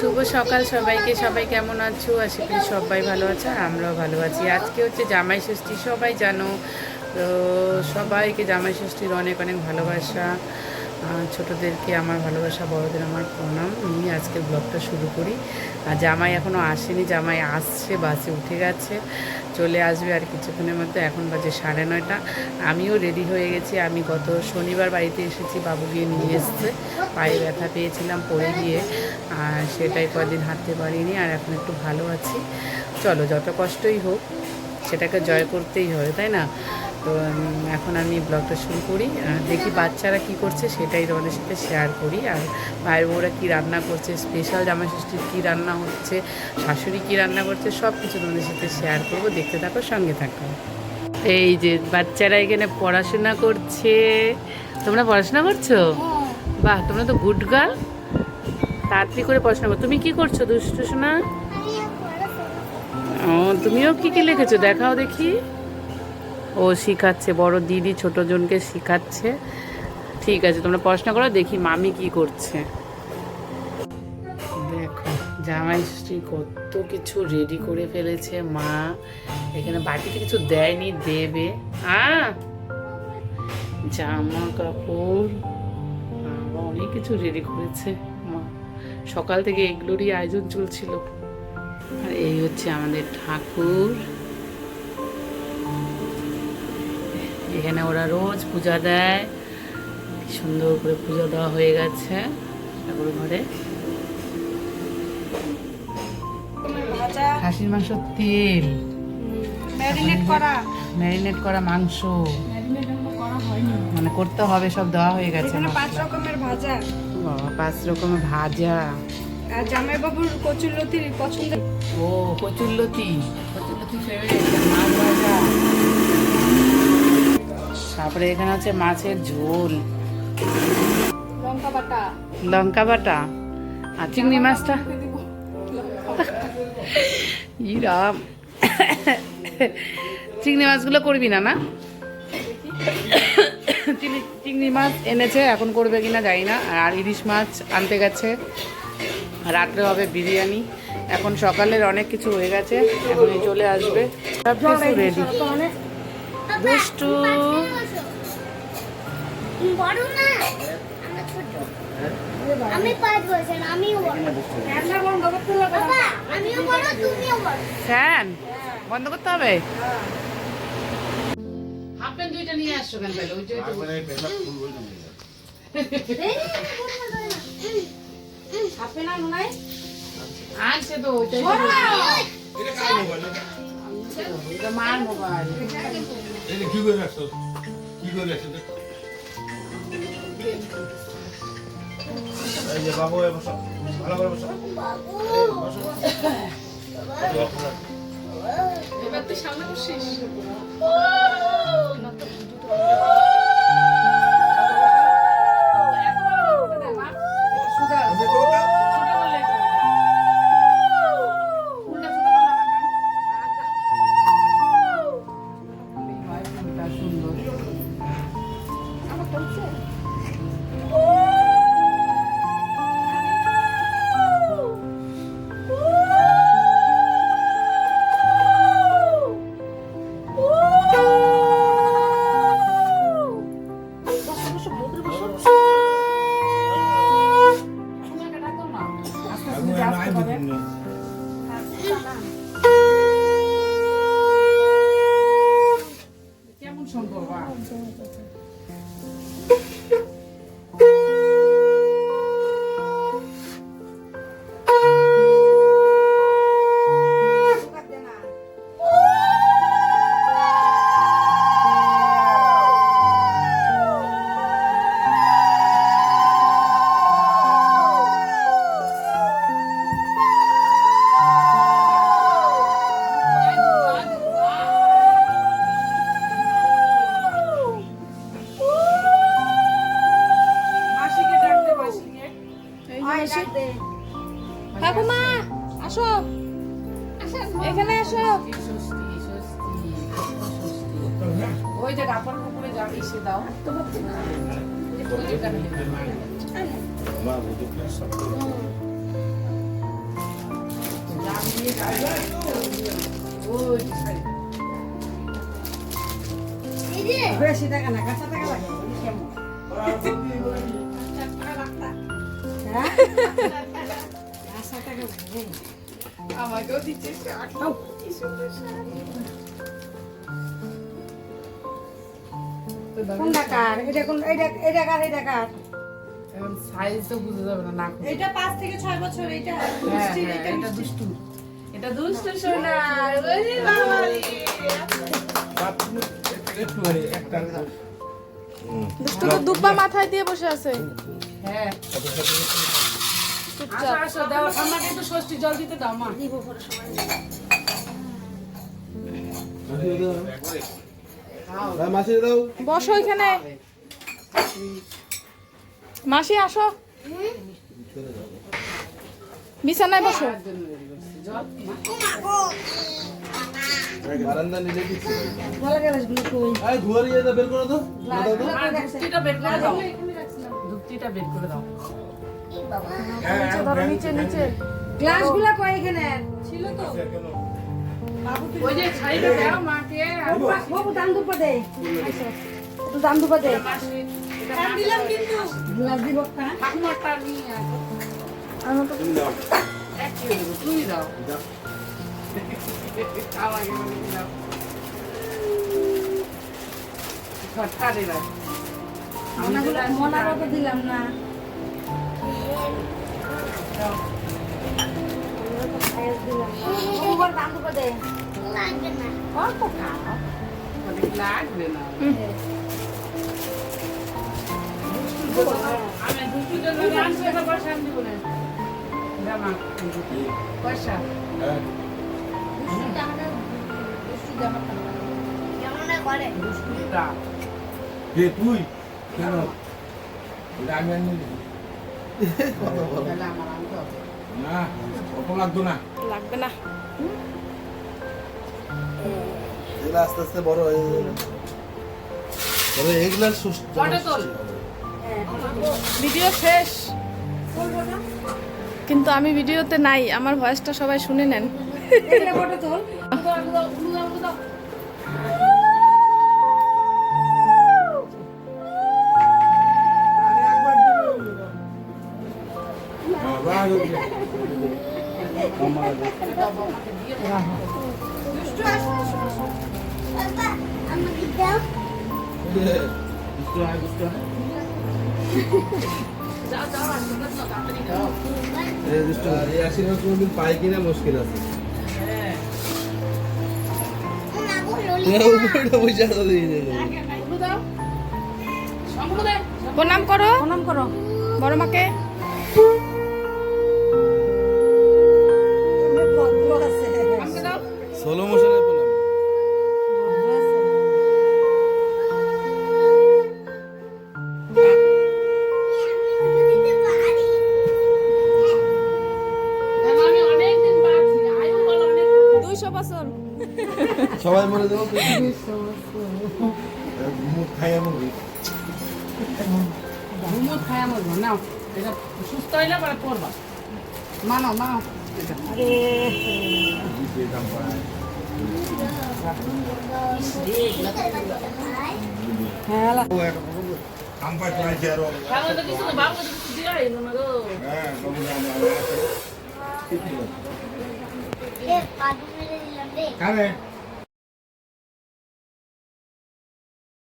শুভ সকাল সবাইকে। সবাই কেমন আছো? আশা করি সবাই ভালো আছো আর আমরাও ভালো আছি। আজকে হচ্ছে জামাই ষষ্ঠী, সবাই জানো তো। সবাইকে জামাই ষষ্ঠীর অনেক অনেক ভালোবাসা। ছোটোদেরকে আমার ভালোবাসা, বড়দের আমার প্রণাম নিয়ে আজকের ব্লগটা শুরু করি। আর জামাই এখনও আসেনি, জামাই আসছে, বাসে উঠে গেছে, চলে আসবে আর কিছুক্ষণের মধ্যে। এখন বাজে 9:30। আমিও রেডি হয়ে গেছি। আমি গত শনিবার বাড়িতে এসেছি, বাবু গিয়ে নিয়ে এসছে। পায়ে ব্যথা পেয়েছিলাম পড়ে গিয়ে, আর সেটাই কদিন হাঁটতে পারিনি, আর এখন একটু ভালো আছি। চলো, যত কষ্টই হোক সেটাকে জয় করতেই হবে, তাই না? তো এখন আমি ব্লগটা শুরু করি। দেখি বাচ্চারা কি করছে সেটাই তোমাদের সাথে শেয়ার করি। আর ভাই বউরা কী রান্না করছে, স্পেশাল জামাই ষষ্ঠীর কী রান্না হচ্ছে, শাশুড়ি কী রান্না করছে, সব কিছু তোমাদের সাথে শেয়ার করবো। দেখতে থাকো, সঙ্গে থাকো। এই যে বাচ্চারা এখানে পড়াশোনা করছে। তোমরা পড়াশোনা করছো? বাহ, তোমরা তো গুড গার্ল। তাড়াতাড়ি করে পড়াশোনা করো। তুমি কি করছো দুষ্টু সোনা? ও, তুমিও কি কি লিখেছো দেখাও দেখি। ও শিখাচ্ছে, বড় দিদি ছোট জনকে শিখাচ্ছে। ঠিক আছে, তোমরা পড়াশোনা করো, দেখি মামি কি করছে। দেখো জামাই ষষ্ঠী কত কিছু রেডি করে ফেলেছে মা। এখানে বাটিতে কিছু দেয়নি, দেবে। জামা কাপড় অনেক কিছু রেডি করেছে মা। সকাল থেকে এগুলোরই আয়োজন চলছিল। আর এই হচ্ছে আমাদের ঠাকুর। এখানে ওরা রোজ পূজা দেয়, সুন্দর করে পূজা দেওয়া হয়ে গেছে ঠাকুর ঘরে। খাসির মাংস, তেল ম্যারিনেট করা মাংস, মানে করতে হবে, সব দেওয়া হয়ে গেছে। 5 রকমের ভাজা। বাবা, 5 রকমের ভাজা। আর জামাই বাবুর কচুরলতি পছন্দ। ও কচুরলতি, কচুরলতি ফেভারিট। মাছ ভাজা, তারপরে এখানে হচ্ছে মাছের ঝোল, লঙ্কা বাটা, আর চিংড়ি মাছটা। ইরাম, চিংড়ি মাছগুলো করবি না? না, চিংড়ি মাছ এনেছে, এখন করবে কিনা জানি না। আর ইলিশ মাছ আনতে গেছে। রাত্রে হবে বিরিয়ানি। এখন সকালের অনেক কিছু হয়ে গেছে, এখন চলে আসবে, সব কিছু রেডি। দুষ্টু ফ্যান বন্ধ করতে হবে। হাফ প্যান্ট দুইটা নিয়ে আসছো কেন? পেলে ওই আনছে তো, মার মোবাইল। বাবু ভালো করে বসো। এবার তুই সামনে বসিস। কেমন সম্ভব? ঠাকুমা আসো, এখানে আসো। ওই যে কাপড় উপরে যাবে, সে দাও। ওই শাড়ি। বেশি টাকা না, কাঁচা টাকা লাগে। কেমন? হ্যাঁ? কাঁচা টাকা লাগে। আমাকেও দিচ্ছে শাড়ি। কি সুন্দর শাড়ি। তো দামি কোনটা কার? এটা কার? এখন সাইজ তো বুঝে যাবে না নাক। এটা 5 থেকে 6 বছর, এটা হ্যাঁ, মিষ্টি, হ্যাঁ, এটা এটা মিষ্টি। দুষ্টু। এটা দুষ্টু সোনা। ওরে বাবা রে। দুষ্টু তো দুব্বা মাথায় দিয়ে বসে আছে হ্যাঁ। চুপচাপ। আসো, আসো, দাও ঠান্ডাকে একটু ষষ্ঠী জল দিতে দাও মা। মাসি দাও। বসো এখানে মাসি আসো বিছানায় বসো জল বারান্দা নিলে দিচ্ছি। ভালো গ্লাসগুলো কই? এই ধুয়ারি এটা বের করে দাও। আর ধুপটিটা বের করে দাও। ধুপটিটা বের করে দাও। নিচে ধরো নিচে নিচে গ্লাসগুলো কই এখানে? ছিল তো। বাবু তুই ওই যে ছাইটা দাও মাকে। বাবু দাম দুপা দে। একটু দাম দুপা দে। মাসি, এটা দাম দিলাম কিন্তু। গ্লাস দিব না? ঠাকুমারটা নিয়ে আসো। আমি তো তুমি দাও। এক কিলো দেবো, তুই দাও। দাও। আমাকে বলে দিলাম। খটকা দিলাম। মনাগুলো তো দিলাম না। দাও। বাবু বল দাম দুপা দে। অল্প খাও। বলে কি লাগবে না। আমি দুষ্টুর জন্য আনছি, একটা পয়সা আনছি বলে। দাও মা, পয়সা। হ্যাঁ। দুষ্টুটা। কে তুই? কেন? এটা আমি আনি নি। তাহলে আমার আনতে হবে। না, অত লাগতো না। লাগবে না এগুলো আস্তে আস্তে বড় হয়ে যাবে। তবে এগুলা ফটো তোল। ভিডিও শেষ কিন্তু আমি ভিডিওতে নাই আমার ভয়েসটা সবাই শুনে নেন এটা ফটো তোল। দুষ্টু আসো, আসো, আসো। যাও, যাও, আসো, আসো, তাড়াতাড়ি যাও। কোনদিন পাই কিনা মুশকিল আছে। হ্যাঁ। পয়সা দিয়ে শঙ্কু দাও। শঙ্কু দে। প্রণাম করো প্রণাম করো। বড় মাকে ভদ্র আছে। আমাকে দাও। সোলো মোশনে বললাম। দেখো, আমি অনেকদিন বাঁচি। আয়ু বলো অনেক। 200 বছর সবাই মনে দেবো মুখ খাই এমন ঘুমুত খায় আমার ঘর। নাও, এটা সুস্থ হইলে পরে পড়বা। মানো, মানো। এটা। দাম পায় হ্যাঁ আম পাই তো আছে আরো তাহলে তো কিছু না, বাবুকে তো কিছু দেওয়াই হলো না গো। হ্যাঁ বাবু জানে কারে